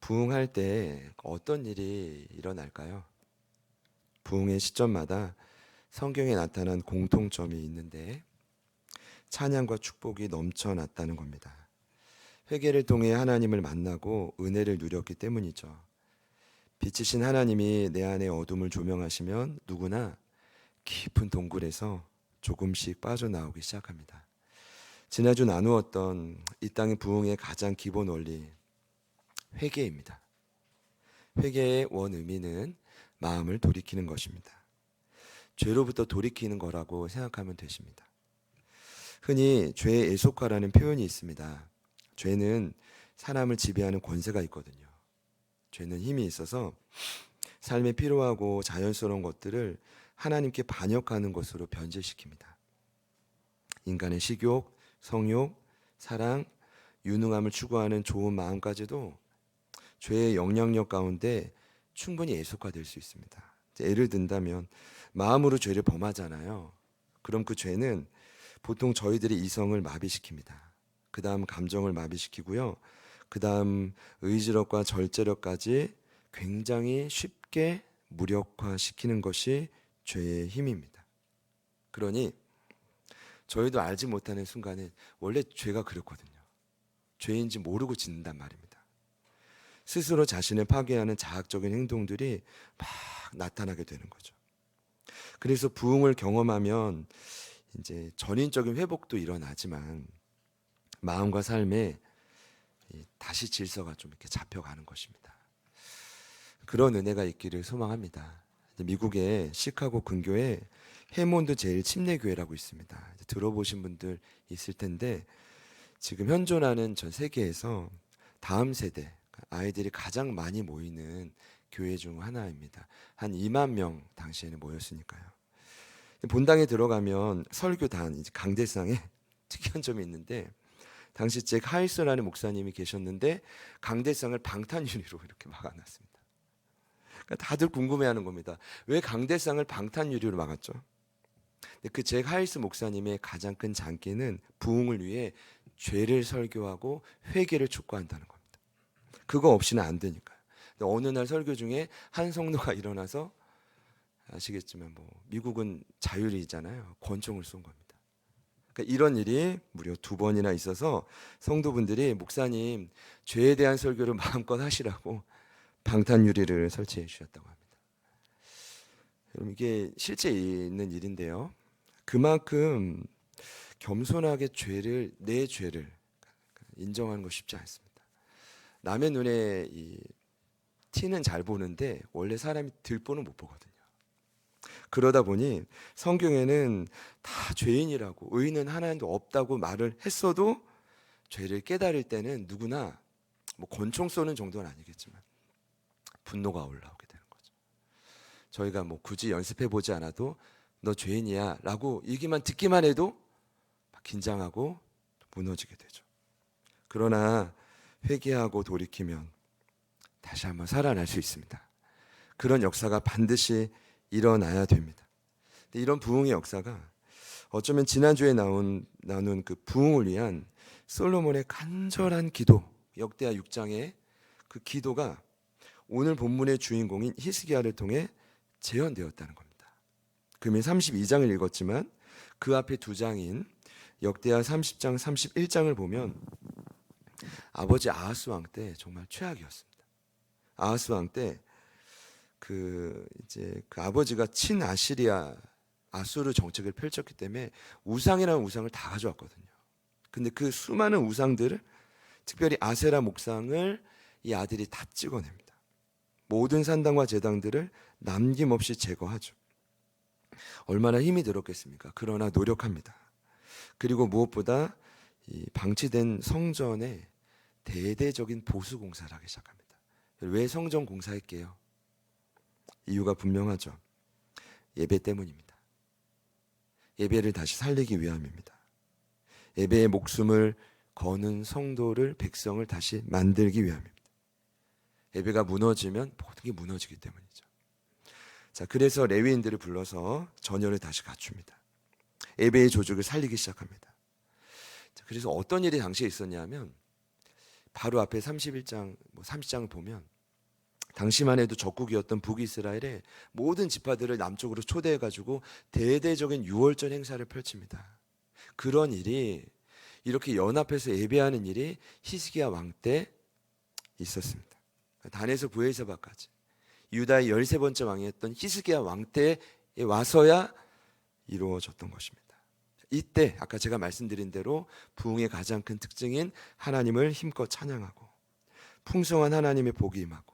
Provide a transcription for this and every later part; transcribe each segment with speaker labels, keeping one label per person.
Speaker 1: 부흥할 때 어떤 일이 일어날까요? 부흥의 시점마다 성경에 나타난 공통점이 있는데 찬양과 축복이 넘쳐났다는 겁니다. 회개를 통해 하나님을 만나고 은혜를 누렸기 때문이죠. 빛이신 하나님이 내 안의 어둠을 조명하시면 누구나 깊은 동굴에서 조금씩 빠져나오기 시작합니다. 지난주 나누었던 이 땅의 부흥의 가장 기본 원리, 회개입니다. 회개의 원 의미는 마음을 돌이키는 것입니다. 죄로부터 돌이키는 거라고 생각하면 되십니다. 흔히 죄의 애속화라는 표현이 있습니다. 죄는 사람을 지배하는 권세가 있거든요. 죄는 힘이 있어서 삶에 필요하고 자연스러운 것들을 하나님께 반역하는 것으로 변질시킵니다. 인간의 식욕, 성욕, 사랑, 유능함을 추구하는 좋은 마음까지도 죄의 영향력 가운데 충분히 애속화될 수 있습니다. 예를 든다면 마음으로 죄를 범하잖아요. 그럼 그 죄는 보통 저희들의 이성을 마비시킵니다. 그 다음 감정을 마비시키고요. 그 다음 의지력과 절제력까지 굉장히 쉽게 무력화시키는 것이 죄의 힘입니다. 그러니 저희도 알지 못하는 순간에 원래 죄가 그렇거든요. 죄인지 모르고 짓는단 말입니다. 스스로 자신을 파괴하는 자학적인 행동들이 막 나타나게 되는 거죠. 그래서 부흥을 경험하면 이제 전인적인 회복도 일어나지만 마음과 삶에 다시 질서가 좀 이렇게 잡혀가는 것입니다. 그런 은혜가 있기를 소망합니다. 미국의 시카고 근교에 해몬드 제일 침례교회라고 있습니다. 들어보신 분들 있을 텐데 지금 현존하는 전 세계에서 다음 세대 아이들이 가장 많이 모이는 교회 중 하나입니다. 한 2만 명 당시에는 모였으니까요. 본당에 들어가면 설교단 강대상에 특이한 점이 있는데 당시 잭 하이스라는 목사님이 계셨는데 강대상을 방탄유리로 이렇게 막아놨습니다. 그러니까 다들 궁금해하는 겁니다. 왜 강대상을 방탄유리로 막았죠? 그 잭 하이스 목사님의 가장 큰 장기는 부흥을 위해 죄를 설교하고 회개를 촉구한다는 겁니다. 그거 없이는 안 되니까요. 어느 날 설교 중에 한 성도가 일어나서 아시겠지만 미국은 자율이잖아요. 권총을 쏜 겁니다. 그러니까 이런 일이 무려 2번이나 있어서 성도분들이 목사님 죄에 대한 설교를 마음껏 하시라고 방탄유리를 설치해 주셨다고 합니다. 여러분 이게 실제 있는 일인데요. 그만큼 겸손하게 내 죄를 인정하는 거 쉽지 않습니다. 남의 눈에 티는 잘 보는데 원래 사람이 들보는 못 보거든요. 그러다 보니 성경에는 다 죄인이라고 의인은 하나도 없다고 말을 했어도 죄를 깨달을 때는 누구나 권총 쏘는 정도는 아니겠지만 분노가 올라오게 되는 거죠. 저희가 굳이 연습해 보지 않아도 너 죄인이야 라고 얘기만 듣기만 해도 막 긴장하고 무너지게 되죠. 그러나 회개하고 돌이키면 다시 한번 살아날 수 있습니다. 그런 역사가 반드시 일어나야 됩니다. 이런 부흥의 역사가 어쩌면 지난주에 나눈 그 부흥을 위한 솔로몬의 간절한 기도, 역대하 6장의 그 기도가 오늘 본문의 주인공인 히스기야를 통해 재현되었다는 겁니다. 금일 32장을 읽었지만 그 앞에 2장인 역대하 30장, 31장을 보면 아버지 아하스 왕 때 정말 최악이었습니다. 아하스 왕 때 그 아버지가 친아시리아 아수르 정책을 펼쳤기 때문에 우상이라는 우상을 다 가져왔거든요. 근데 그 수많은 우상들을 특별히 아세라 목상을 이 아들이 다 찍어냅니다. 모든 산당과 제당들을 남김없이 제거하죠. 얼마나 힘이 들었겠습니까? 그러나 노력합니다. 그리고 무엇보다 이 방치된 성전에 대대적인 보수 공사를 하기 시작합니다. 왜 성전 공사했게요? 이유가 분명하죠. 예배 때문입니다. 예배를 다시 살리기 위함입니다. 예배의 목숨을 거는 성도를 백성을 다시 만들기 위함입니다. 예배가 무너지면 모든 게 무너지기 때문이죠. 자, 그래서 레위인들을 불러서 전열을 다시 갖춥니다. 예배의 조직을 살리기 시작합니다. 자, 그래서 어떤 일이 당시에 있었냐면 바로 앞에 31장, 30장을 보면 당시만 해도 적국이었던 북이스라엘의 모든 지파들을 남쪽으로 초대해가지고 대대적인 유월절 행사를 펼칩니다. 그런 일이 이렇게 연합해서 예배하는 일이 히스기야 왕 때 있었습니다. 단에서 부에세바까지 유다의 13번째 왕이었던 히스기야 왕 때에 와서야 이루어졌던 것입니다. 이때 아까 제가 말씀드린 대로 부흥의 가장 큰 특징인 하나님을 힘껏 찬양하고 풍성한 하나님의 복이 임하고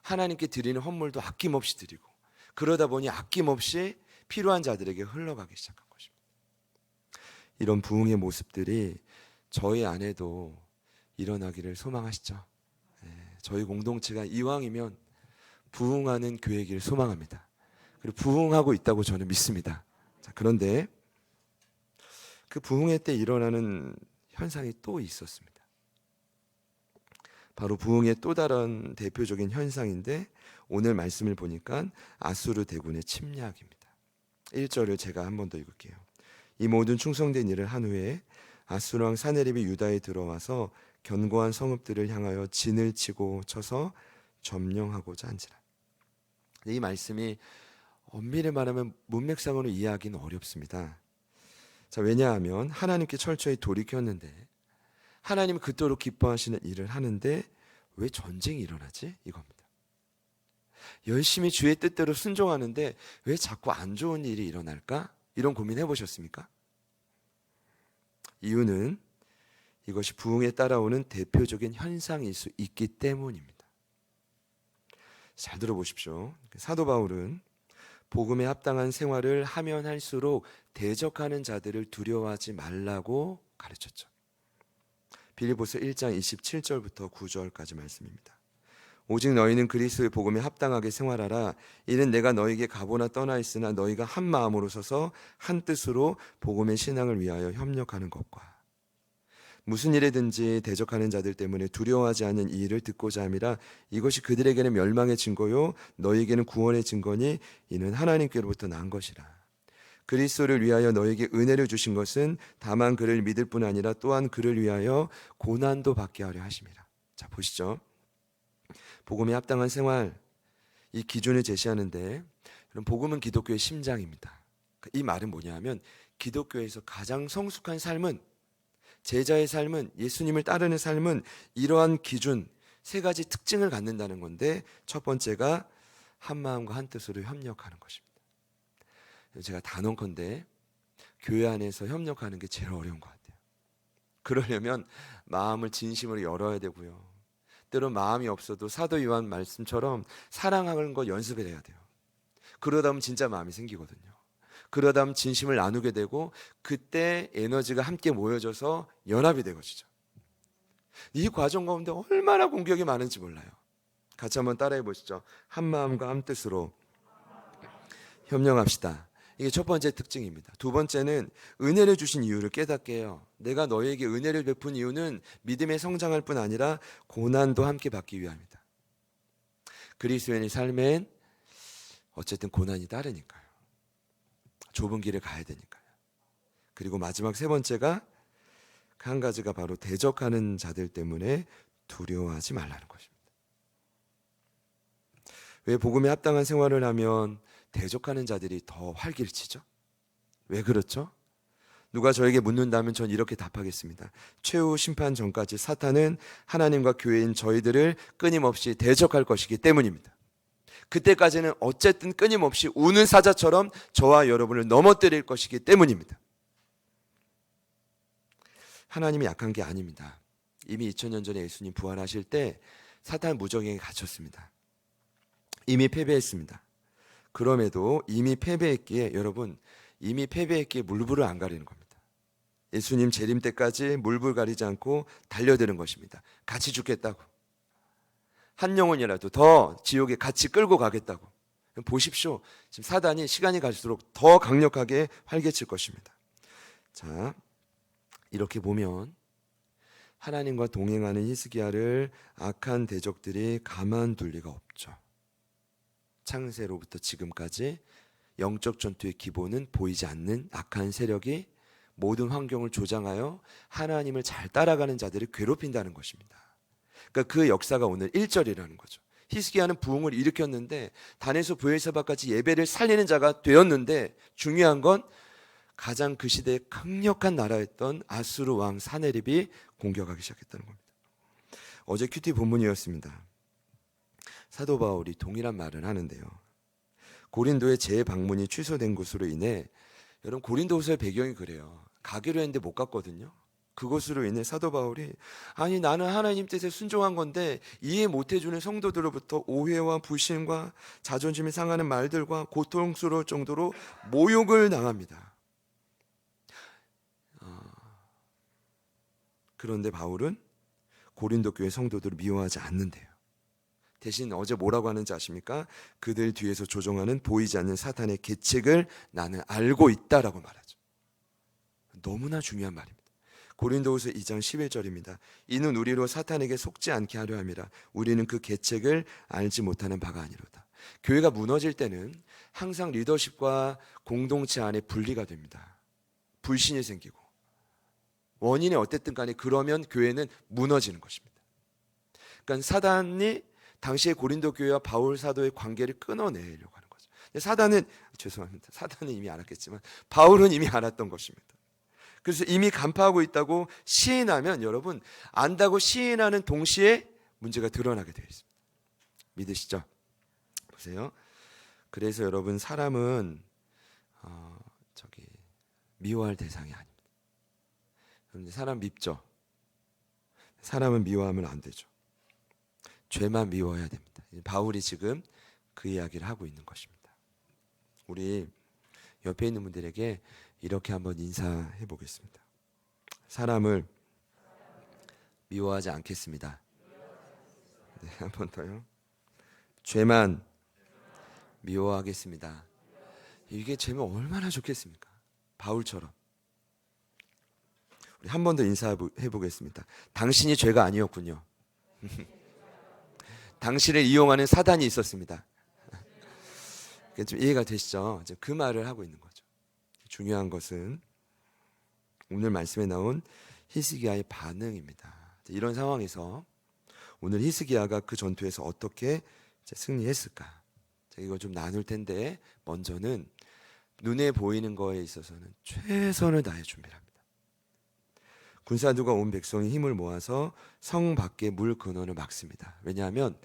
Speaker 1: 하나님께 드리는 헌물도 아낌없이 드리고 그러다 보니 아낌없이 필요한 자들에게 흘러가기 시작한 것입니다. 이런 부흥의 모습들이 저희 안에도 일어나기를 소망하시죠. 저희 공동체가 이왕이면 부흥하는 교회이길 소망합니다. 그리고 부흥하고 있다고 저는 믿습니다. 자, 그런데 그 부흥회 때 일어나는 현상이 또 있었습니다. 바로 부흥의 또 다른 대표적인 현상인데 오늘 말씀을 보니까 아수르 대군의 침략입니다. 1절을 제가 한 번 더 읽을게요. 이 모든 충성된 일을 한 후에 아수르 왕 사네립이 유다에 들어와서 견고한 성읍들을 향하여 진을 치고 쳐서 점령하고자 한지라. 이 말씀이 엄밀히 말하면 문맥상으로 이해하기는 어렵습니다. 자, 왜냐하면 하나님께 철저히 돌이켰는데 하나님은 그토록 기뻐하시는 일을 하는데 왜 전쟁이 일어나지? 이겁니다. 열심히 주의 뜻대로 순종하는데 왜 자꾸 안 좋은 일이 일어날까? 이런 고민해 보셨습니까? 이유는 이것이 부흥에 따라오는 대표적인 현상일 수 있기 때문입니다. 잘 들어보십시오. 사도 바울은 복음에 합당한 생활을 하면 할수록 대적하는 자들을 두려워하지 말라고 가르쳤죠. 빌립보서 1장 27절부터 9절까지 말씀입니다. 오직 너희는 그리스도의 복음에 합당하게 생활하라. 이는 내가 너희에게 가보나 떠나 있으나 너희가 한 마음으로 서서 한 뜻으로 복음의 신앙을 위하여 협력하는 것과 무슨 일에든지 대적하는 자들 때문에 두려워하지 않는 이 일을 듣고자 함이라. 이것이 그들에게는 멸망의 증거요 너희에게는 구원의 증거니 이는 하나님께로부터 난 것이라. 그리스도를 위하여 너에게 은혜를 주신 것은 다만 그를 믿을 뿐 아니라 또한 그를 위하여 고난도 받게 하려 하심이라. 자, 보시죠. 복음에 합당한 생활, 이 기준을 제시하는데 그럼 복음은 기독교의 심장입니다. 이 말은 뭐냐 하면 기독교에서 가장 성숙한 삶은, 제자의 삶은, 예수님을 따르는 삶은 이러한 기준 세 가지 특징을 갖는다는 건데 첫 번째가 한 마음과 한 뜻으로 협력하는 것입니다. 제가 단언컨대 교회 안에서 협력하는 게 제일 어려운 것 같아요. 그러려면 마음을 진심으로 열어야 되고요. 때로 마음이 없어도 사도 요한 말씀처럼 사랑하는 거 연습을 해야 돼요. 그러다 보면 진짜 마음이 생기거든요. 그러다 보면 진심을 나누게 되고 그때 에너지가 함께 모여져서 연합이 되거든요. 이 과정 가운데 얼마나 공격이 많은지 몰라요. 같이 한번 따라해 보시죠. 한 마음과 한 뜻으로 협력합시다. 이게 첫 번째 특징입니다. 두 번째는 은혜를 주신 이유를 깨닫게 해요. 내가 너희에게 은혜를 베푼 이유는 믿음에 성장할 뿐 아니라 고난도 함께 받기 위함이다. 그리스도인의 삶엔 어쨌든 고난이 따르니까요. 좁은 길을 가야 되니까요. 그리고 마지막 세 번째가 한 가지가 바로 대적하는 자들 때문에 두려워하지 말라는 것입니다. 왜 복음에 합당한 생활을 하면 대적하는 자들이 더 활기를 치죠? 왜 그렇죠? 누가 저에게 묻는다면 전 이렇게 답하겠습니다. 최후 심판 전까지 사탄은 하나님과 교회인 저희들을 끊임없이 대적할 것이기 때문입니다. 그때까지는 어쨌든 끊임없이 우는 사자처럼 저와 여러분을 넘어뜨릴 것이기 때문입니다. 하나님이 약한 게 아닙니다. 이미 2000년 전에 예수님 부활하실 때 사탄 무적에게 갇혔습니다. 이미 패배했습니다. 그럼에도 이미 패배했기에 여러분 이미 패배했기에 물불을 안 가리는 겁니다. 예수님 재림 때까지 물불 가리지 않고 달려드는 것입니다. 같이 죽겠다고. 한 영혼이라도 더 지옥에 같이 끌고 가겠다고. 보십시오. 지금 사단이 시간이 갈수록 더 강력하게 활개칠 것입니다. 자, 이렇게 보면 하나님과 동행하는 히스기야를 악한 대적들이 가만둘 리가 없죠. 창세로부터 지금까지 영적 전투의 기본은 보이지 않는 악한 세력이 모든 환경을 조장하여 하나님을 잘 따라가는 자들을 괴롭힌다는 것입니다. 그러니까 그 역사가 오늘 1절이라는 거죠. 히스기야는 부흥을 일으켰는데 단에서 브엘세바까지 예배를 살리는 자가 되었는데 중요한 건 가장 그 시대에 강력한 나라였던 아수르 왕 사네립이 공격하기 시작했다는 겁니다. 어제 큐티 본문이었습니다. 사도 바울이 동일한 말을 하는데요. 고린도의 재방문이 취소된 것으로 인해, 여러분 고린도서의 배경이 그래요. 가기로 했는데 못 갔거든요. 그것으로 인해 사도 바울이 아니 나는 하나님 뜻에 순종한 건데 이해 못 해주는 성도들로부터 오해와 불신과 자존심이 상하는 말들과 고통스러울 정도로 모욕을 당합니다. 그런데 바울은 고린도 교회 성도들을 미워하지 않는데요. 대신 어제 뭐라고 하는지 아십니까? 그들 뒤에서 조종하는 보이지 않는 사탄의 계책을 나는 알고 있다라고 말하죠. 너무나 중요한 말입니다. 고린도후서 2장 11절입니다. 이는 우리로 사탄에게 속지 않게 하려 함이라. 우리는 그 계책을 알지 못하는 바가 아니로다. 교회가 무너질 때는 항상 리더십과 공동체 안에 분리가 됩니다. 불신이 생기고 원인이 어쨌든 간에 그러면 교회는 무너지는 것입니다. 그러니까 사단이 당시에 고린도 교회와 바울 사도의 관계를 끊어내려고 하는 거죠. 사단은 죄송합니다. 사단은 이미 알았겠지만 바울은 이미 알았던 것입니다. 그래서 이미 간파하고 있다고 시인하면 여러분 안다고 시인하는 동시에 문제가 드러나게 되어 있습니다. 믿으시죠? 보세요. 그래서 여러분 사람은 미워할 대상이 아닙니다. 사람 밉죠? 사람은 미워하면 안 되죠. 죄만 미워해야 됩니다. 바울이 지금 그 이야기를 하고 있는 것입니다. 우리 옆에 있는 분들에게 이렇게 한번 인사해 보겠습니다. 사람을 미워하지 않겠습니다. 네, 한 번 더요. 죄만 미워하겠습니다. 이게 죄면 얼마나 좋겠습니까? 바울처럼. 우리 한 번 더 인사해 보겠습니다. 당신이 죄가 아니었군요. 당신을 이용하는 사단이 있었습니다. 좀 이해가 되시죠? 그 말을 하고 있는 거죠. 중요한 것은 오늘 말씀에 나온 히스기야의 반응입니다. 이런 상황에서 오늘 히스기야가 그 전투에서 어떻게 승리했을까? 이거 좀 나눌 텐데 먼저는 눈에 보이는 거에 있어서는 최선을 다해 준비를 합니다. 군사들과 온 백성이 힘을 모아서 성 밖에 물 근원을 막습니다. 왜냐하면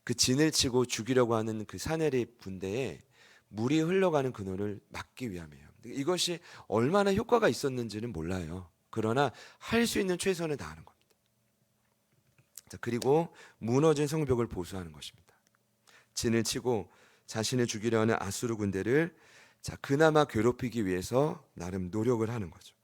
Speaker 1: 그 진을 치고 죽이려고 하는 그 사내립 군대에 물이 흘러가는 근원을 막기 위함이에요. 이것이 얼마나 효과가 있었는지는 몰라요. 그러나 할 수 있는 최선을 다하는 겁니다. 자, 그리고 무너진 성벽을 보수하는 것입니다. 진을 치고 자신을 죽이려 하는 아수르 군대를 그나마 괴롭히기 위해서 나름 노력을 하는 거죠.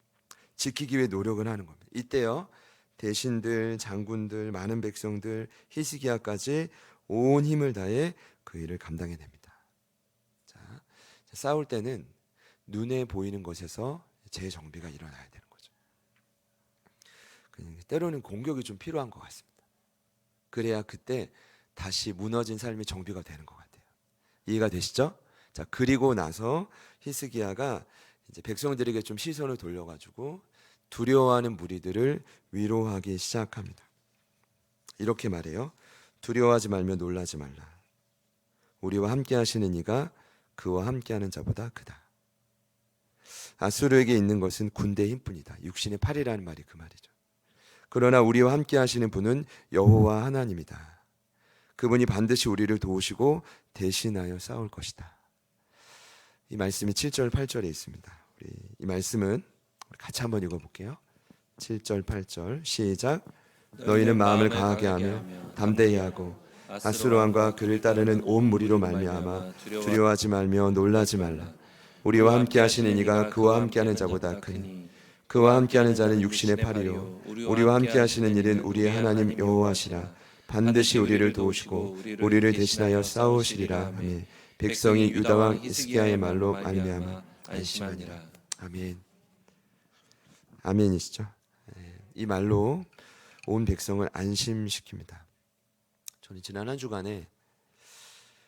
Speaker 1: 지키기 위해 노력을 하는 겁니다. 이때요 대신들, 장군들, 많은 백성들, 히스기야까지 온 힘을 다해 그 일을 감당해냅니다. 싸울 때는 눈에 보이는 것에서 재정비가 일어나야 되는 거죠. 때로는 공격이 좀 필요한 것 같습니다. 그래야 그때 다시 무너진 삶이 정비가 되는 것 같아요. 이해가 되시죠? 자, 그리고 나서 히스기야가 이제 백성들에게 좀 시선을 돌려가지고 두려워하는 무리들을 위로하기 시작합니다. 이렇게 말해요. 두려워하지 말며 놀라지 말라. 우리와 함께 하시는 이가 그와 함께하는 자보다 크다. 아수르에게 있는 것은 군대의 힘뿐이다. 육신의 팔이라는 말이 그 말이죠. 그러나 우리와 함께 하시는 분은 여호와 하나님이다. 그분이 반드시 우리를 도우시고 대신하여 싸울 것이다. 이 말씀이 7절 8절에 있습니다. 우리 이 말씀은 같이 한번 읽어볼게요. 7절 8절 시작. 너희는 마음을 강하게 하며 담대히 하고 아수르 왕과 그를 따르는 온 무리로 말미암아 두려워하지 말며 놀라지 말라. 우리와 함께 하시는 이가 그와 함께하는 자보다 크니 그와 함께하는 자는 육신의 팔이요 우리와 함께 하시는 일은 우리의 하나님 여호와시라. 반드시 우리를 도우시고 우리를 대신하여 싸우시리라. 아멘. 백성이 유다 왕 히스기야의 말로 말미암아 안심하니라. 아멘. 아멘이시죠? 이 말로 온 백성을 안심시킵니다. 저는 지난 한 주간에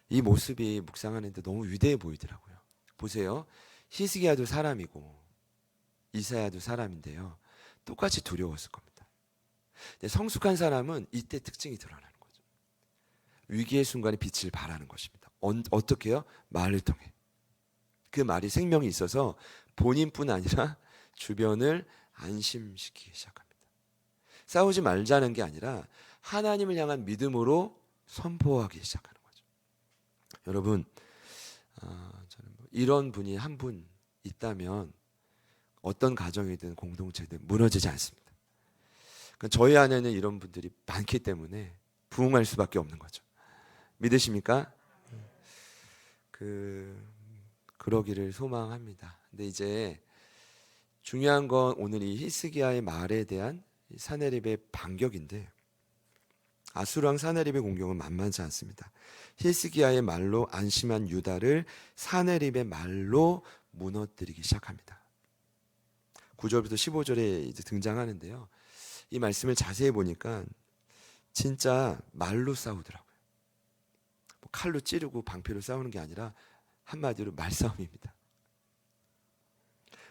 Speaker 1: 이 모습이 묵상하는데 너무 위대해 보이더라고요. 보세요. 히스기야도 사람이고 이사야도 사람인데요. 똑같이 두려웠을 겁니다. 근데 성숙한 사람은 이때 특징이 드러나는 거죠. 위기의 순간에 빛을 발하는 것입니다. 어떻게 해요? 말을 통해. 그 말이 생명이 있어서 본인뿐 아니라 주변을 안심시키기 시작합니다. 싸우지 말자는 게 아니라 하나님을 향한 믿음으로 선포하기 시작하는 거죠. 여러분, 저는 이런 분이 한 분 있다면 어떤 가정이든 공동체든 무너지지 않습니다. 그러니까 저희 안에는 이런 분들이 많기 때문에 부흥할 수밖에 없는 거죠. 믿으십니까? 그러기를 소망합니다. 근데 이제 중요한 건 오늘 이 히스기야의 말에 대한 사네립의 반격인데, 아수르 왕 사네립의 공격은 만만치 않습니다. 히스기야의 말로 안심한 유다를 사네립의 말로 무너뜨리기 시작합니다. 9절부터 15절에 이제 등장하는데요. 이 말씀을 자세히 보니까 진짜 말로 싸우더라고요. 칼로 찌르고 방패로 싸우는 게 아니라 한마디로 말싸움입니다.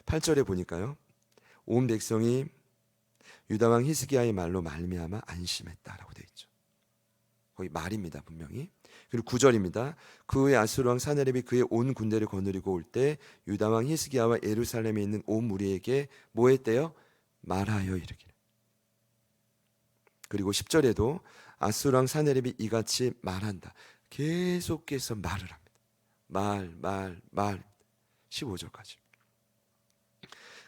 Speaker 1: 8절에 보니까요. 온 백성이 유다 왕 히스기야의 말로 말미암아 안심했다라고 되어 있죠. 거기 말입니다, 분명히. 그리고 9절입니다. 그 후에 아수르 왕 사네립이 그의 온 군대를 거느리고 올 때 유다 왕 히스기야와 예루살렘에 있는 온 무리에게 뭐 했대요? 말하여 이르기를. 그리고 10절에도 아수르 왕 사네립이 이같이 말한다. 계속해서 말을 합니다. 말. 15절까지.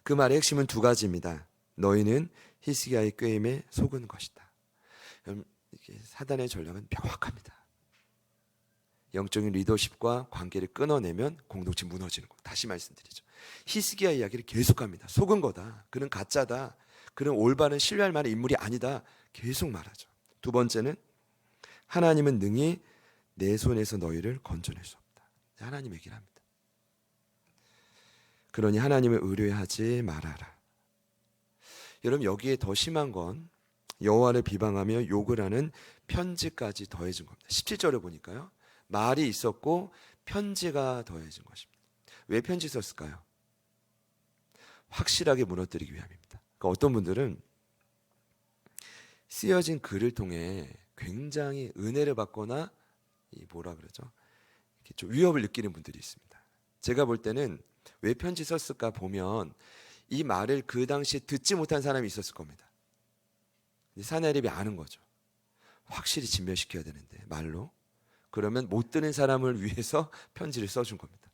Speaker 1: 그 말의 핵심은 두 가지입니다. 너희는 히스기야의 꾀임에 속은 것이다. 사단의 전략은 명확합니다. 영적인 리더십과 관계를 끊어내면 공동체 무너지는 거. 다시 말씀드리죠. 히스기야 이야기를 계속합니다. 속은 거다. 그는 가짜다. 그는 올바른 신뢰할 만한 인물이 아니다. 계속 말하죠. 두 번째는 하나님은 능히 내 손에서 너희를 건져낼 수 없다. 하나님 얘기를 합니다. 그러니 하나님을 의뢰하지 말아라. 여러분, 여기에 더 심한 건 여호와를 비방하며 욕을 하는 편지까지 더해진 겁니다. 17절에 보니까요. 말이 있었고 편지가 더해진 것입니다. 왜 편지 썼을까요? 확실하게 무너뜨리기 위함입니다. 그러니까 어떤 분들은 쓰여진 글을 통해 굉장히 은혜를 받거나 이렇게 좀 위협을 느끼는 분들이 있습니다. 제가 볼 때는 왜 편지 썼을까 보면 이 말을 그 당시에 듣지 못한 사람이 있었을 겁니다. 사네립이 아는 거죠. 확실히 진멸시켜야 되는데 말로. 그러면 못 듣는 사람을 위해서 편지를 써준 겁니다.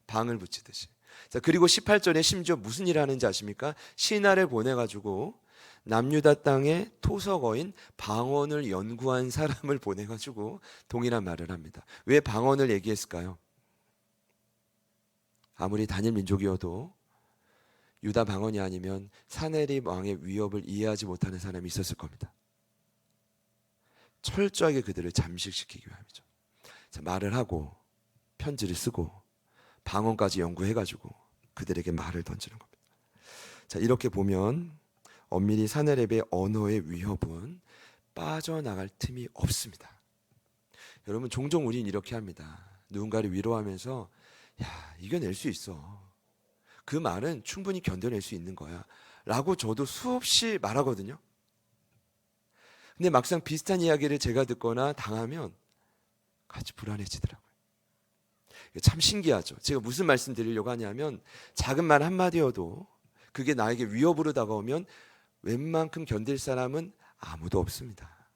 Speaker 1: 방을 붙이듯이. 자, 그리고 18절에 심지어 무슨 일을 하는지 아십니까? 신하를 보내가지고 남유다 땅의 토석어인 방언을 연구한 사람을 보내가지고 동일한 말을 합니다. 왜 방언을 얘기했을까요? 아무리 단일 민족이어도 유다 방언이 아니면 사네립 왕의 위협을 이해하지 못하는 사람이 있었을 겁니다. 철저하게 그들을 잠식시키기 위함이죠. 자, 말을 하고 편지를 쓰고 방언까지 연구해가지고 그들에게 말을 던지는 겁니다. 자, 이렇게 보면 엄밀히 사네립의 언어의 위협은 빠져나갈 틈이 없습니다. 여러분, 종종 우리는 이렇게 합니다. 누군가를 위로하면서 야, 이겨낼 수 있어. 그 말은 충분히 견뎌낼 수 있는 거야 라고 저도 수없이 말하거든요. 근데 막상 비슷한 이야기를 제가 듣거나 당하면 같이 불안해지더라고요. 참 신기하죠. 제가 무슨 말씀 드리려고 하냐면 작은 말 한마디여도 그게 나에게 위협으로 다가오면 웬만큼 견딜 사람은 아무도 없습니다.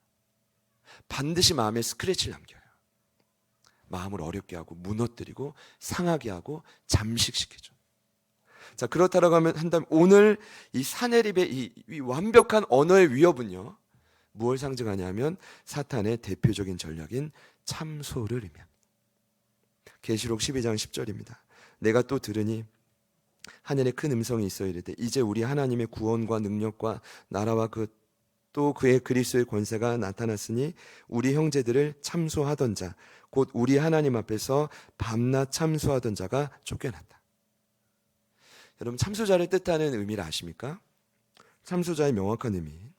Speaker 1: 반드시 마음에 스크래치를 남겨요. 마음을 어렵게 하고 무너뜨리고 상하게 하고 잠식시키죠. 자, 그렇다고 한다면 오늘 이 사네립의 이 완벽한 언어의 위협은요, 무엇을 상징하냐면 사탄의 대표적인 전략인 참소를 의미합니다. 계시록 12장 10절입니다. 내가 또 들으니 하늘에 큰 음성이 있어 이르되 이제 우리 하나님의 구원과 능력과 나라와 또 그의 그리스도의 권세가 나타났으니 우리 형제들을 참소하던 자 곧 우리 하나님 앞에서 밤낮 참소하던 자가 쫓겨났다. 여러분, 참소자를 뜻하는 의미를 아십니까? 참소자의 명확한 의미,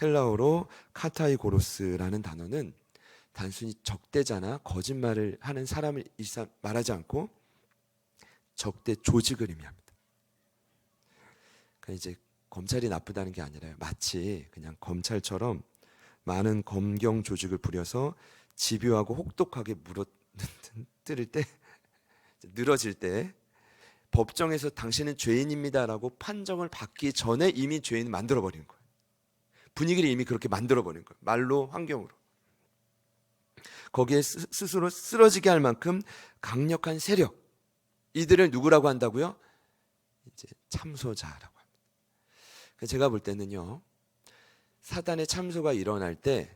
Speaker 1: 헬라어로 카타이고로스라는 단어는 단순히 적대자나 거짓말을 하는 사람을 말하지 않고 적대 조직을 의미합니다. 그러니까 이제 검찰이 나쁘다는 게 아니라요. 마치 그냥 검찰처럼 많은 검경 조직을 부려서 집요하고 혹독하게 물어뜯을 때, 늘어질 때 법정에서 당신은 죄인입니다라고 판정을 받기 전에 이미 죄인 만들어 버리는 거예요. 분위기를 이미 그렇게 만들어 버리는 거예요. 말로 환경으로. 거기에 스스로 쓰러지게 할 만큼 강력한 세력, 이들을 누구라고 한다고요? 이제 참소자라고 합니다. 제가 볼 때는요, 사단의 참소가 일어날 때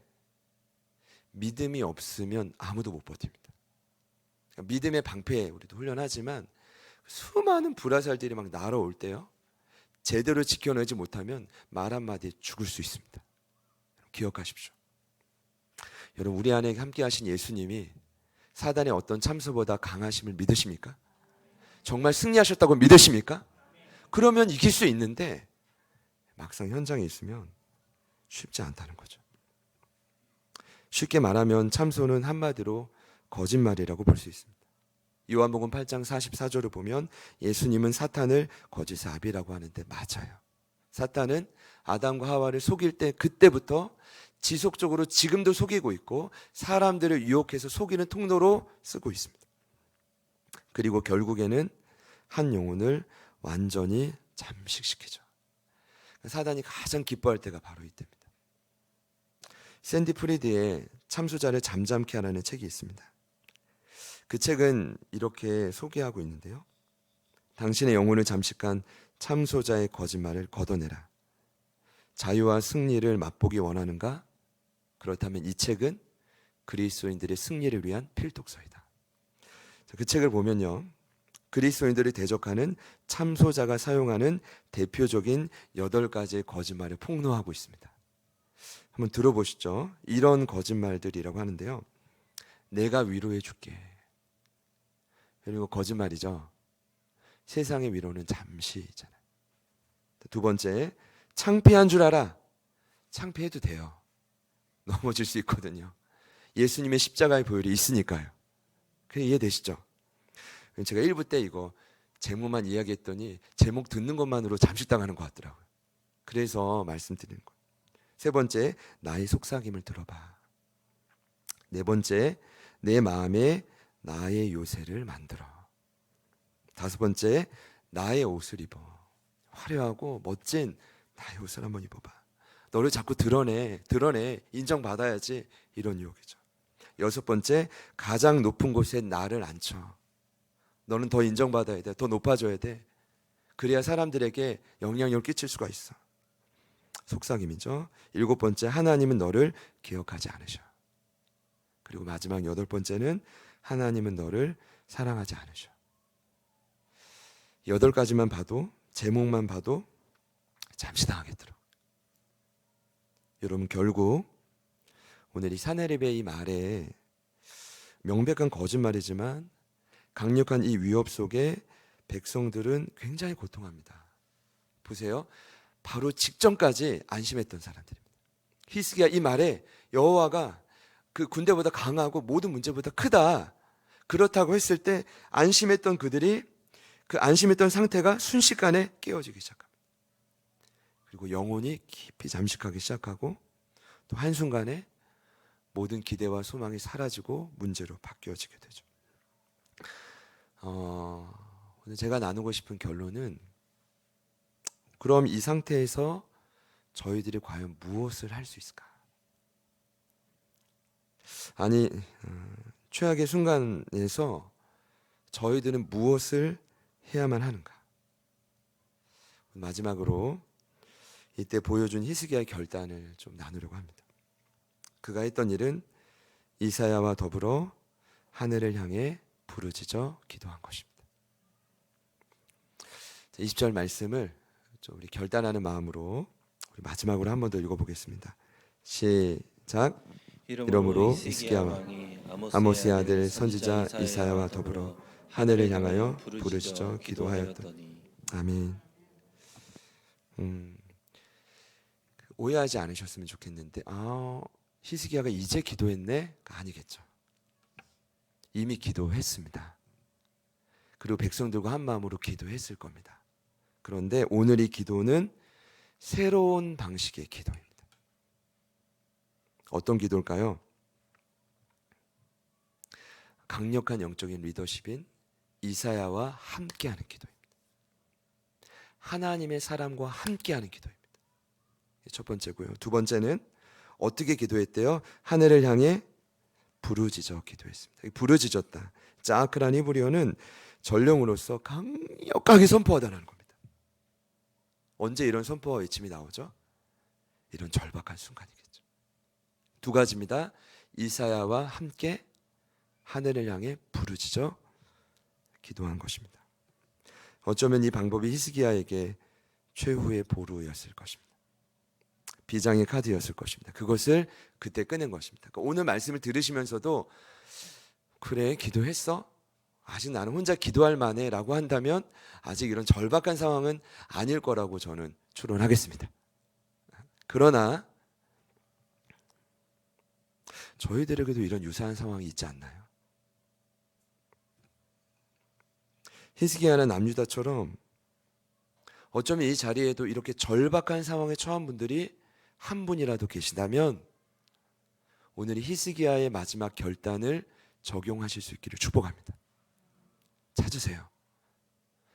Speaker 1: 믿음이 없으면 아무도 못 버팁니다. 믿음의 방패에 우리도 훈련하지만 수많은 불화살들이 막 날아올 때요, 제대로 지켜내지 못하면 말 한마디에 죽을 수 있습니다. 기억하십시오. 여러분, 우리 안에 함께 하신 예수님이 사단의 어떤 참소보다 강하심을 믿으십니까? 정말 승리하셨다고 믿으십니까? 그러면 이길 수 있는데 막상 현장에 있으면 쉽지 않다는 거죠. 쉽게 말하면 참소는 한마디로 거짓말이라고 볼 수 있습니다. 요한복음 8장 44절을 보면 예수님은 사탄을 거짓의 아비라고 하는데 맞아요. 사탄은 아담과 하와를 속일 때 그때부터 지속적으로 지금도 속이고 있고 사람들을 유혹해서 속이는 통로로 쓰고 있습니다. 그리고 결국에는 한 영혼을 완전히 잠식시키죠. 사단이 가장 기뻐할 때가 바로 이때입니다. 샌디 프리드의 참소자를 잠잠케 하라는 책이 있습니다. 그 책은 이렇게 소개하고 있는데요. 당신의 영혼을 잠식한 참소자의 거짓말을 걷어내라. 자유와 승리를 맛보기 원하는가? 그렇다면 이 책은 그리스도인들의 승리를 위한 필독서이다. 그 책을 보면요, 그리스도인들을 대적하는 참소자가 사용하는 대표적인 8가지의 거짓말을 폭로하고 있습니다. 한번 들어보시죠. 이런 거짓말들이라고 하는데요. 내가 위로해 줄게. 그리고 거짓말이죠. 세상의 위로는 잠시잖아요. 두 번째, 창피한 줄 알아. 창피해도 돼요. 넘어질 수 있거든요. 예수님의 십자가의 보혈이 있으니까요. 그게 이해되시죠? 제가 1부 때 이거 제목만 이야기했더니 제목 듣는 것만으로 잠식당하는 것 같더라고요. 그래서 말씀드리는 거예요. 세 번째, 나의 속삭임을 들어봐. 네 번째, 내 마음에 나의 요새를 만들어. 다섯 번째, 나의 옷을 입어. 화려하고 멋진 나의 옷을 한번 입어봐. 너를 자꾸 드러내, 인정받아야지. 이런 유혹이죠. 여섯 번째, 가장 높은 곳에 나를 앉혀. 너는 더 인정받아야 돼. 더 높아져야 돼. 그래야 사람들에게 영향력을 끼칠 수가 있어. 속삭임이죠. 일곱 번째, 하나님은 너를 기억하지 않으셔. 그리고 마지막 여덟 번째는 하나님은 너를 사랑하지 않으셔. 8가지만 봐도, 제목만 봐도 잠시 당하겠더라고요. 여러분, 결국 오늘 이 사내립의 이 말에 명백한 거짓말이지만 강력한 이 위협 속에 백성들은 굉장히 고통합니다. 보세요. 바로 직전까지 안심했던 사람들입니다. 히스기야 이 말에 여호와가 그 군대보다 강하고 모든 문제보다 크다, 그렇다고 했을 때 안심했던 그들이 그 안심했던 상태가 순식간에 깨어지기 시작합니다. 그리고 영혼이 깊이 잠식하기 시작하고 또 한순간에 모든 기대와 소망이 사라지고 문제로 바뀌어지게 되죠. 오늘 제가 나누고 싶은 결론은, 그럼 이 상태에서 저희들이 과연 무엇을 할 수 있을까? 아니, 최악의 순간에서 저희들은 무엇을 해야만 하는가? 마지막으로 이때 보여준 히스기야의 결단을 좀 나누려고 합니다. 그가 했던 일은 이사야와 더불어 하늘을 향해 부르짖어 기도한 것입니다. 20절 말씀을 좀 우리 결단하는 마음으로 우리 마지막으로 한 번 더 읽어보겠습니다. 시작. 이러므로 히스기야 왕이 아모스의 아들 선지자 이사야와 더불어 하늘을 향하여 부르짖어 기도하였더니. 아멘. 오해하지 않으셨으면 좋겠는데, 히스기야가 이제 기도했네? 아니겠죠. 이미 기도했습니다. 그리고 백성들과 한 마음으로 기도했을 겁니다. 그런데 오늘 이 기도는 새로운 방식의 기도입니다. 어떤 기도일까요? 강력한 영적인 리더십인 이사야와 함께하는 기도입니다. 하나님의 사람과 함께하는 기도입니다. 첫 번째고요. 두 번째는 어떻게 기도했대요? 하늘을 향해 부르짖어 기도했습니다. 부르짖었다. 짜크란 히브리어는 전령으로서 강력하게 선포하다는 겁니다. 언제 이런 선포와 외침이 나오죠? 이런 절박한 순간이겠죠. 두 가지입니다. 이사야와 함께 하늘을 향해 부르짖어 기도한 것입니다. 어쩌면 이 방법이 히스기야에게 최후의 보루였을 것입니다. 비장의 카드였을 것입니다. 그것을 그때 꺼낸 것입니다. 그러니까 오늘 말씀을 들으시면서도 그래 기도했어? 아직 나는 혼자 기도할 만해 라고 한다면 아직 이런 절박한 상황은 아닐 거라고 저는 추론하겠습니다. 그러나 저희들에게도 이런 유사한 상황이 있지 않나요? 히스기야나 남유다처럼 어쩌면 이 자리에도 이렇게 절박한 상황에 처한 분들이 한 분이라도 계시다면 오늘 히스기야의 마지막 결단을 적용하실 수 있기를 축복합니다. 찾으세요.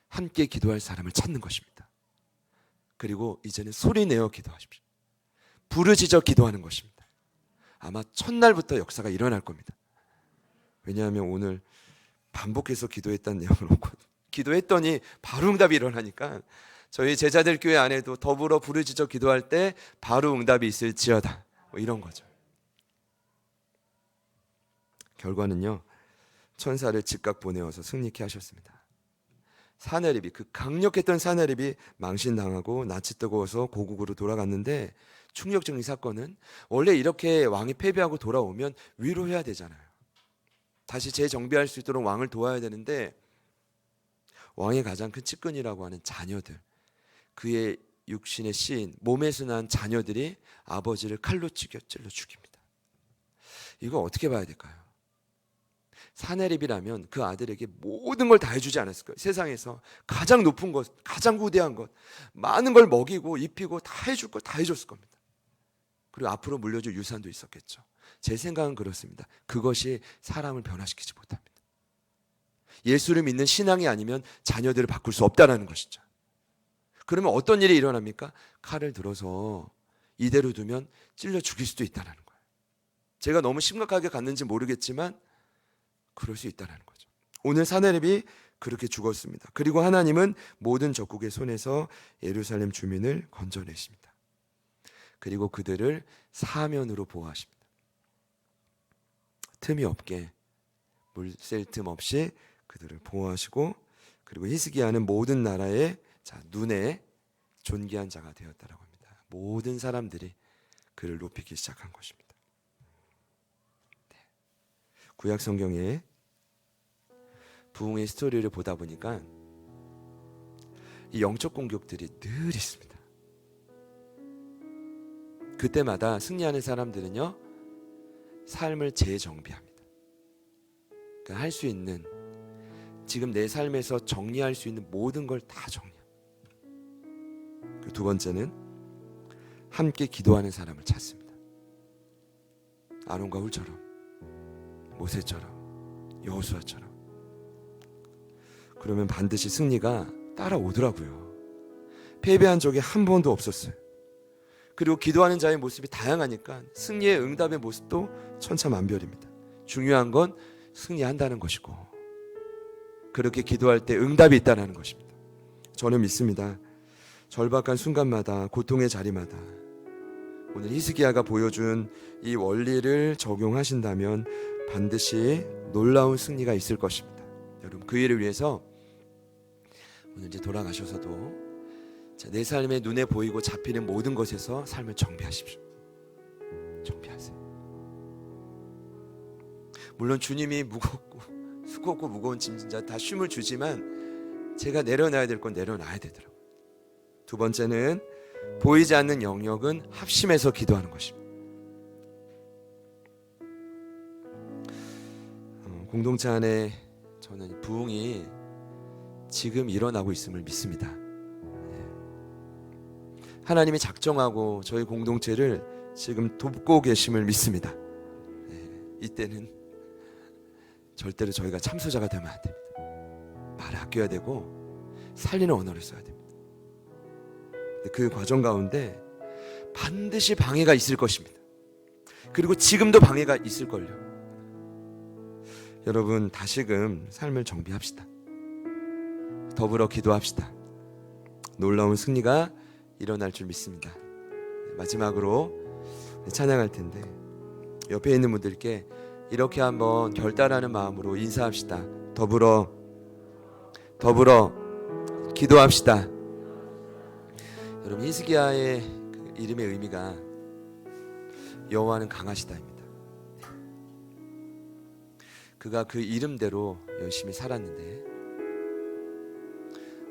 Speaker 1: 함께 기도할 사람을 찾는 것입니다. 그리고 이제는 소리내어 기도하십시오. 부르짖어 기도하는 것입니다. 아마 첫날부터 역사가 일어날 겁니다. 왜냐하면 오늘 반복해서 기도했다는 내용을 없거든요. 기도했더니 바로 응답이 일어나니까 저희 제자들 교회 안에도 더불어 부르짖어 기도할 때 바로 응답이 있을지어다 뭐 이런 거죠. 결과는요, 천사를 즉각 보내어서 승리케 하셨습니다. 사내립이, 그 강력했던 사내립이 망신당하고 낯이 뜨거워서 고국으로 돌아갔는데, 충격적인 사건은 원래 이렇게 왕이 패배하고 돌아오면 위로해야 되잖아요. 다시 재정비할 수 있도록 왕을 도와야 되는데 왕의 가장 큰 측근이라고 하는 자녀들, 그의 육신의 씨인 몸에서 난 자녀들이 아버지를 칼로 찔러 죽입니다. 이거 어떻게 봐야 될까요? 사내립이라면 그 아들에게 모든 걸 다 해주지 않았을까요? 세상에서 가장 높은 것, 가장 고대한 것, 많은 걸 먹이고 입히고 다 해줄 것 다 해줬을 겁니다. 그리고 앞으로 물려줄 유산도 있었겠죠. 제 생각은 그렇습니다. 그것이 사람을 변화시키지 못합니다. 예수를 믿는 신앙이 아니면 자녀들을 바꿀 수 없다는 것이죠. 그러면 어떤 일이 일어납니까? 칼을 들어서 이대로 두면 찔러 죽일 수도 있다는 거예요. 제가 너무 심각하게 갔는지 모르겠지만 그럴 수 있다는 거죠. 오늘 사내립이 그렇게 죽었습니다. 그리고 하나님은 모든 적국의 손에서 예루살렘 주민을 건져내십니다. 그리고 그들을 사면으로 보호하십니다. 틈이 없게, 물 셀 틈 없이 그들을 보호하시고, 그리고 히스기야는 모든 나라의 눈에 존귀한 자가 되었다라고 합니다. 모든 사람들이 그를 높이기 시작한 것입니다. 구약 성경에 부흥의 스토리를 보다 보니까 이 영적 공격들이 늘 있습니다. 그때마다 승리하는 사람들은요, 삶을 재정비합니다. 그러니까 할 수 있는, 지금 내 삶에서 정리할 수 있는 모든 걸 다 정리합니다. 두 번째는 함께 기도하는 사람을 찾습니다. 아론과 훌처럼, 모세처럼, 여호수아처럼. 그러면 반드시 승리가 따라오더라고요. 패배한 적이 한 번도 없었어요. 그리고 기도하는 자의 모습이 다양하니까 승리의 응답의 모습도 천차만별입니다. 중요한 건 승리한다는 것이고, 그렇게 기도할 때 응답이 있다는 것입니다. 저는 믿습니다. 절박한 순간마다, 고통의 자리마다 오늘 히스기야가 보여준 이 원리를 적용하신다면 반드시 놀라운 승리가 있을 것입니다. 여러분, 그 일을 위해서 오늘 이제 돌아가셔서도 내 삶의 눈에 보이고 잡히는 모든 것에서 삶을 정비하십시오. 정비하세요. 물론 주님이 수고없고 무거운 짐진 자 다 쉼을 주지만 제가 내려놔야 될 건 내려놔야 되더라고요. 두 번째는 보이지 않는 영역은 합심해서 기도하는 것입니다. 공동체 안에 저는 부흥이 지금 일어나고 있음을 믿습니다. 하나님이 작정하고 저희 공동체를 지금 돕고 계심을 믿습니다. 이때는 절대로 저희가 참소자가 되면 안 됩니다. 말을 아껴야 되고 살리는 언어를 써야 됩니다. 그 과정 가운데 반드시 방해가 있을 것입니다. 그리고 지금도 방해가 있을걸요. 여러분, 다시금 삶을 정비합시다. 더불어 기도합시다. 놀라운 승리가 일어날 줄 믿습니다. 마지막으로 찬양할 텐데 옆에 있는 분들께 이렇게 한번 결단하는 마음으로 인사합시다. 더불어 기도합시다. 여러분, 히스기야의 그 이름의 의미가 여호와는 강하시다입니다. 그가 그 이름대로 열심히 살았는데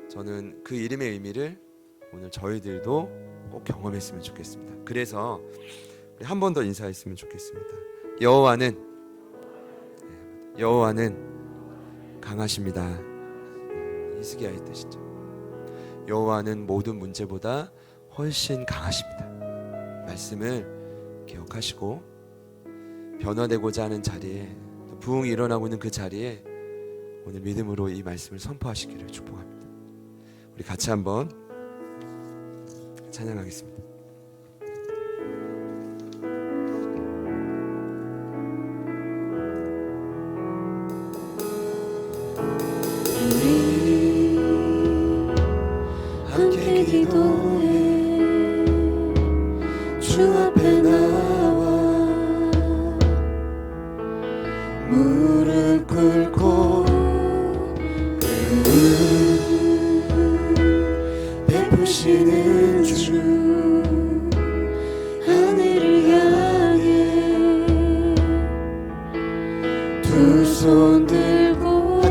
Speaker 1: 저는 그 이름의 의미를 오늘 저희들도 꼭 경험했으면 좋겠습니다. 그래서 한 번 더 인사했으면 좋겠습니다. 여호와는 강하십니다. 히스기야의 뜻이죠. 여호와는 모든 문제보다 훨씬 강하십니다. 말씀을 기억하시고 변화되고자 하는 자리에, 부흥이 일어나고 있는 그 자리에 오늘 믿음으로 이 말씀을 선포하시기를 축복합니다. 우리 같이 한번 찬양하겠습니다.
Speaker 2: 함께 기도해 주 앞에 나와 무릎 꿇고 베푸시는 주 하늘을 향해 두 손 들고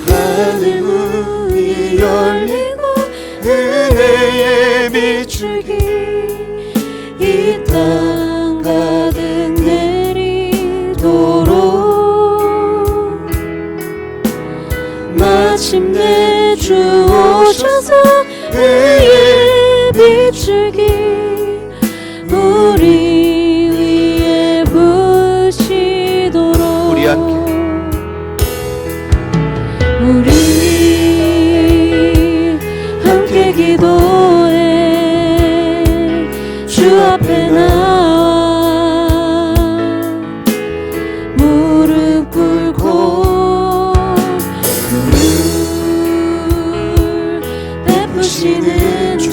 Speaker 2: 하늘 문이 열리고 은혜의 비추기 이 땅 가득 내리도록 마침내 주 오셔서 의의 비추기 우리 위에 부시도록
Speaker 1: 우리 함께
Speaker 2: 기도해 주 앞에 나와 무릎 꿇고 물 베푸시는 주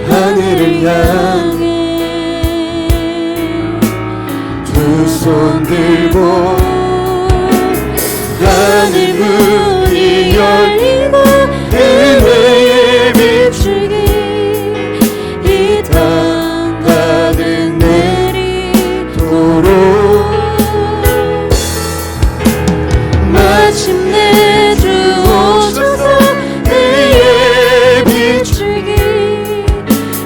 Speaker 2: 하늘을 향해 두 손 들고 하늘 문이 열리고 은혜의 비추기 이 땅 가득 내리도록 마침내 주 오셔서 의의 비추기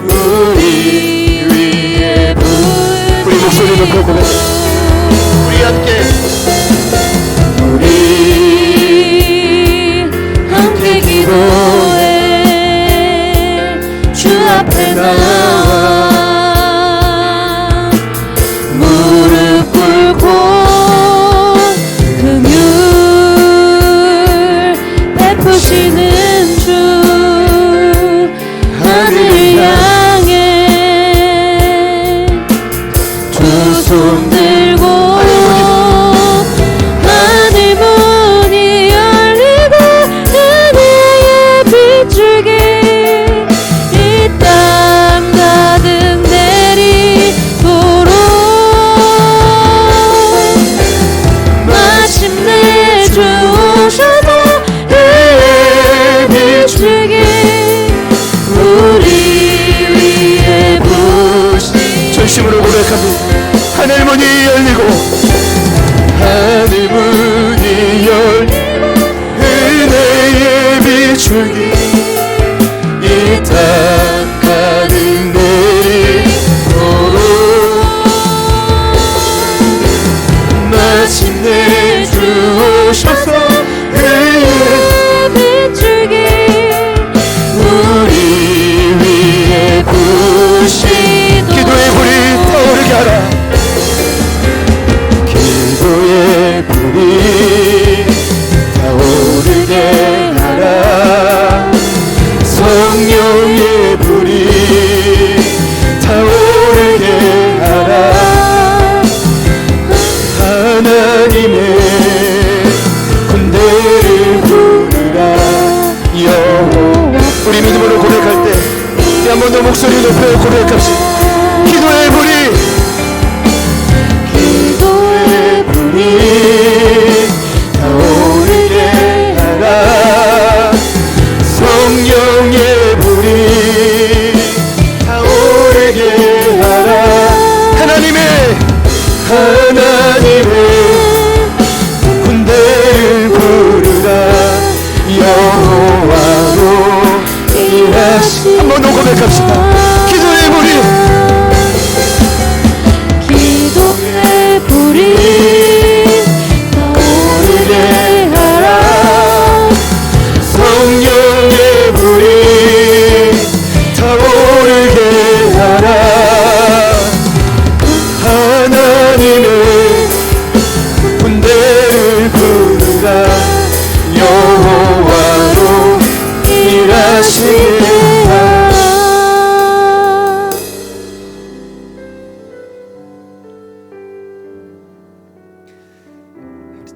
Speaker 2: 우리 위에 부시고 우리 목소리 높여 우리 함께 기도해 주 앞에 나와 무릎 꿇고 긍휼 베푸시는 주 하늘 향해 두 손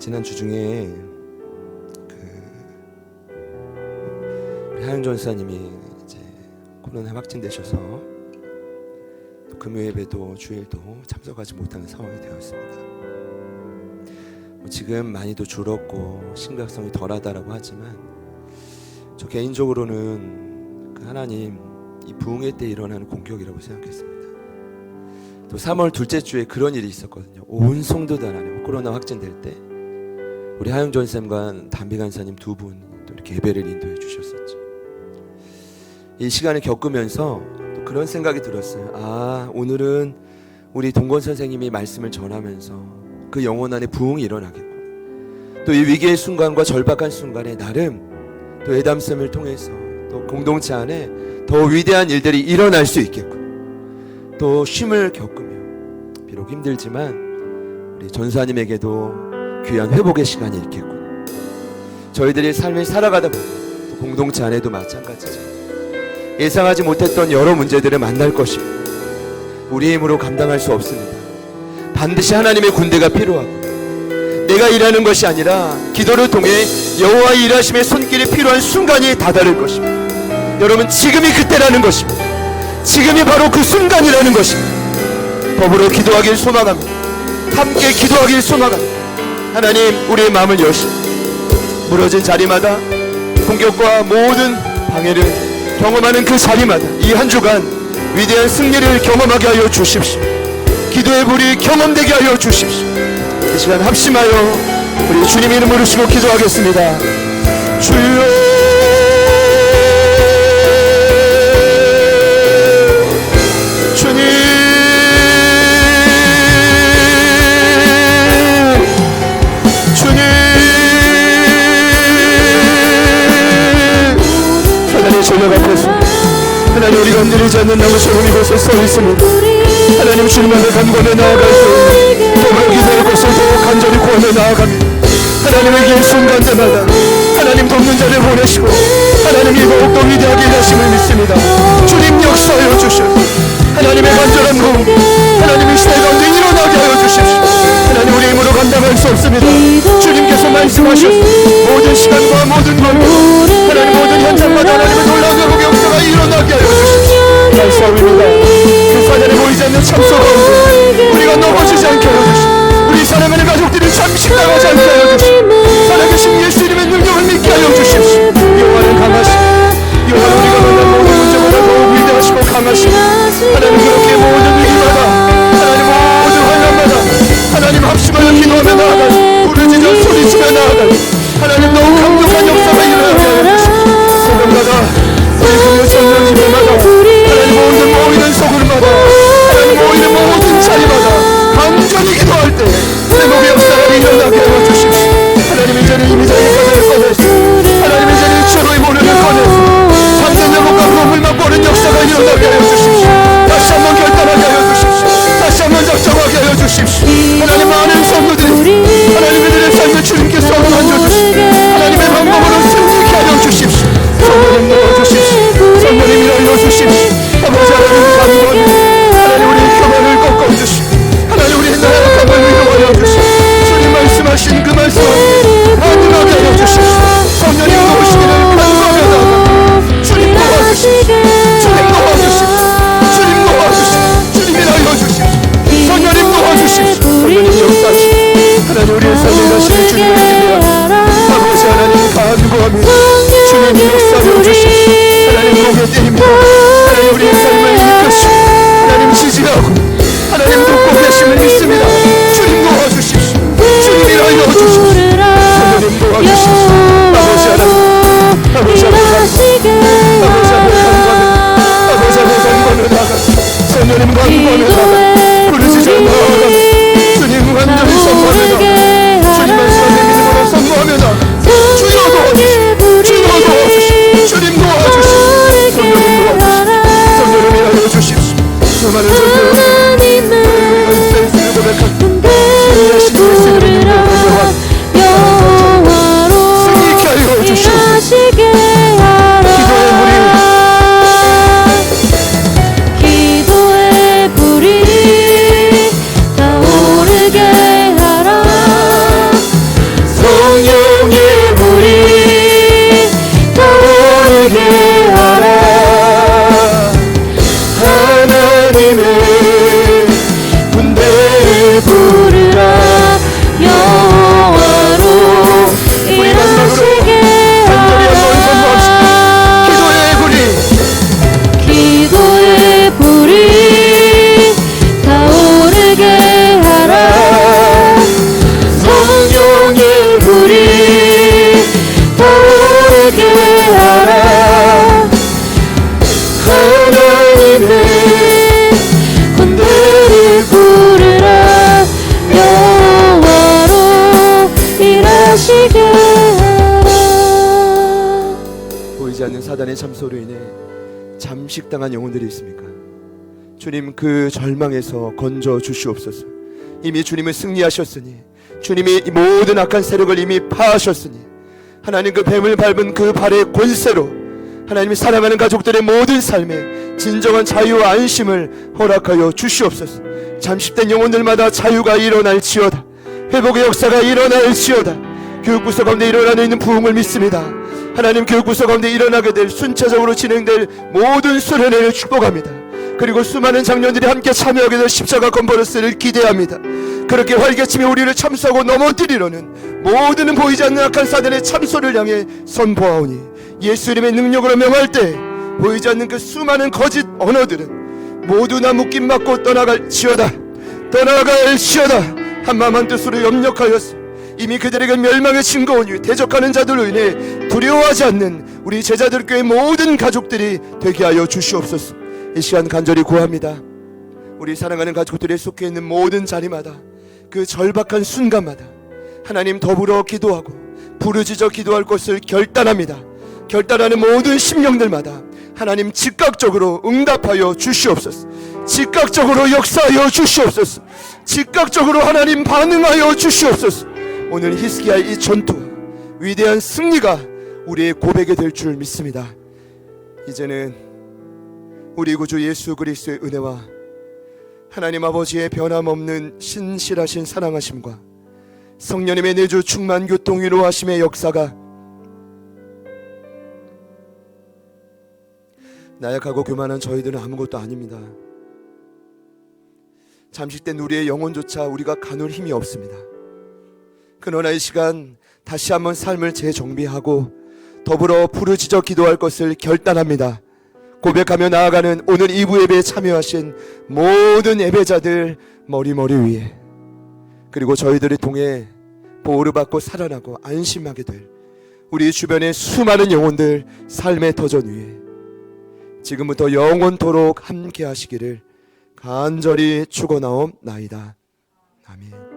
Speaker 1: 지난 주 중에 우리 하윤 전사님이 이제 코로나 확진되셔서 금요 예배도 주일도 참석하지 못하는 상황이 되었습니다. 지금 많이도 줄었고 심각성이 덜하다라고 하지만 저 개인적으로는 그 하나님 이 부흥회 때 일어나는 공격이라고 생각했습니다. 또 3월 둘째 주에 그런 일이 있었거든요. 온 성도들 안에 코로나 확진될 때 우리 하영 전쌤과 담비 간사님 두 분 또 이렇게 예배를 인도해 주셨었죠. 이 시간을 겪으면서 또 그런 생각이 들었어요. 아, 오늘은 우리 동건 선생님이 말씀을 전하면서 그 영혼 안에 부흥이 일어나겠고 또 이 위기의 순간과 절박한 순간에 나름 또 애담쌤을 통해서 또 공동체 안에 더 위대한 일들이 일어날 수 있겠고 또 쉼을 겪으며 비록 힘들지만 우리 전사님에게도 귀한 회복의 시간이 있겠고 저희들이 삶을 살아가다 보면 또 공동체 안에도 마찬가지죠. 예상하지 못했던 여러 문제들을 만날 것입니다. 우리의 힘으로 감당할 수 없습니다. 반드시 하나님의 군대가 필요하고 내가 일하는 것이 아니라 기도를 통해 여호와의 일하심의 손길이 필요한 순간이 다다를 것입니다. 여러분, 지금이 그때라는 것입니다. 지금이 바로 그 순간이라는 것입니다. 더불어 기도하길 소망합니다. 함께 기도하길 소망합니다. 하나님, 우리의 마음을 여시고 무너진 자리마다 공격과 모든 방해를 경험하는 그 자리마다 이 한 주간 위대한 승리를 경험하게 하여 주십시오. 기도의 불이 경험되게 하여 주십시오. 이 시간 합심하여 우리 주님 이름 부르시고 기도하겠습니다. 주여, 주님, 주님, 하나님 전력 앞에서 하나님 우리가 흔들리지 않는 나무 소금 이곳에 서 있습니다. 하나님 주님만을 간구하며 나아갈 때 더불어 기도의 곳을 더 간절히 구하며 나아갑니다. 하나님의 길 순간마다 하나님 돕는 자를 보내시고 하나님이 더욱더 위대하게 일하심을 믿습니다. 주님 역사하여 주시옵소서. 하나님의 간절한 구원 하나님의 시대 가운데 일어나게 하여 주십시오. 하나님 우리 힘으로 감당할 수 없습니다. 주님께서 말씀하셨습니다. 모든 시간과 모든 방법 하나님 모든 현장마다 하나님의 놀라운 회복의 역사가 일어나게 하여 주십시오. 감사합니다. 그 사단에 보이지 않는 참소 가운데 우리가 넘어지지 않게 하여 주십시오. 우리 사랑하는 가족들이 잠식당하지 않게 하여 주십시오. 살아계신 예수 이름의 능력을 믿게 하여 주십시오. 여호와는 강하시고 여호와는 우리가 만난 모든 문제마다 더욱 위대하시고 강하시고 하나님 그렇게 모든 위기마다 하나님 모든 환난마다 하나님 합심하여 기도하며 나아가니 부르짖어 소리치며 나아가니 하나님 너무 강력한 역사가 일어나게 하여 주십시오. 새벽마다 우리 금요 성령 집회마다 하나님 모든 모이는 소굴마다 하나님 모이는 모든 자리마다 간절히 기도할 때 회복의 역사가 일어나게 하여 주십시오. 하나님 이제는 이미 자기 것을 꺼내서 하나님 이제는 최고의 모르는 꺼내서 상대 회복과 그음을 맛보는 역사가 일어나게 하여 주십시오. 다시 한번 결단하게 하여 주십시오. 다시 한번 작정하게 하여 주십시오. 하나님 많은 성도들이 하나님 그들의 삶을 주님께 쏟아 얹어주시고 하나님의 방법으로 승리케 하여 주십시오. 성령님 넣어주십시오. 성령님 일하여주십시오. 아버지 하나님 감사합니다. 하나님 우리의 교만을 꺾어주시고 하나님 우리의 나약함을 위로하여 주시고 주님 말씀하신 그 말씀 가능하게 하여 주십시오. 성령님 도우시기를 간구하며 나아갑니다. 주님 도와주십시오. 주님 도와주십시오. 주님 도와주십시오. 주님 일하여 주십시오. 성령님 도와주십시오. 성령님 역사하시고 하나님 우리의 삶을 다시 주님을 기대합니다. 아버지 하나님 간구합니다. 주님 역사하여 주십시오. 하나님 고개 때립니다. 하나님 우리의 삶을 이끄시고 하나님 지지하고 하나님 돕고 계심을 믿습니다. 주님 도와주십시오. 주님 일하여 주십시오. 성령님 도와주십시오. 아버지 하나님 아버지 앞에 간구합니다. 아버지 앞에 간구합니다. 아버지 앞에 간구하며 나아갑니다. 성령님 간구하며 나아갑니다. 부르짖어 나아갑니다. 주님 완전히 선포하며 나아갑니다. 주님 말씀하며 사단의 참소로 인해 잠식당한 영혼들이 있습니까? 주님, 그 절망에서 건져 주시옵소서. 이미 주님은 승리하셨으니, 주님이 이 모든 악한 세력을 이미 파하셨으니, 하나님 그 뱀을 밟은 그 발의 권세로 하나님이 사랑하는 가족들의 모든 삶에 진정한 자유와 안심을 허락하여 주시옵소서. 잠식된 영혼들마다 자유가 일어날지어다. 회복의 역사가 일어날지어다. 교육부서 가운데 일어나는 있는 부흥을 믿습니다. 하나님, 교육부서 가운데 일어나게 될 순차적으로 진행될 모든 수련회를 축복합니다. 그리고 수많은 장년들이 함께 참여하게 될 십자가 컨퍼런스를 기대합니다. 그렇게 활개치며 우리를 참수하고 넘어뜨리려는 모든 보이지 않는 악한 사단의 참소를 향해 선포하오니, 예수님의 능력으로 명할 때 보이지 않는 그 수많은 거짓 언어들은 모두 다 묶임 맞고 떠나갈지어다. 한마음 한뜻으로 협력하였어. 이미 그들에게 멸망의 증거오니 대적하는 자들로 인해 두려워하지 않는 우리 제자들교회 모든 가족들이 되게 하여 주시옵소서. 이 시간 간절히 구합니다. 우리 사랑하는 가족들이 속해 있는 모든 자리마다, 그 절박한 순간마다 하나님 더불어 기도하고 부르짖어 기도할 것을 결단합니다. 결단하는 모든 심령들마다 하나님 즉각적으로 응답하여 주시옵소서. 즉각적으로 역사하여 주시옵소서. 즉각적으로 하나님 반응하여 주시옵소서. 오늘 히스기야의 이 전투, 위대한 승리가 우리의 고백이 될 줄 믿습니다. 이제는 우리 구주 예수 그리스도의 은혜와 하나님 아버지의 변함없는 신실하신 사랑하심과 성령님의 내주 충만 교통 위로하심의 역사가 나약하고 교만한 저희들은 아무것도 아닙니다. 잠식된 우리의 영혼조차 우리가 가눌 힘이 없습니다. 그러나 이 시간 다시 한번 삶을 재정비하고 더불어 부르짖어 기도할 것을 결단합니다. 고백하며 나아가는 오늘 2부 예배에 참여하신 모든 예배자들 머리 위에, 그리고 저희들을 통해 보호를 받고 살아나고 안심하게 될 우리 주변의 수많은 영혼들 삶의 터전 위에 지금부터 영원토록 함께 하시기를 간절히 축원하옵나이다. 아멘.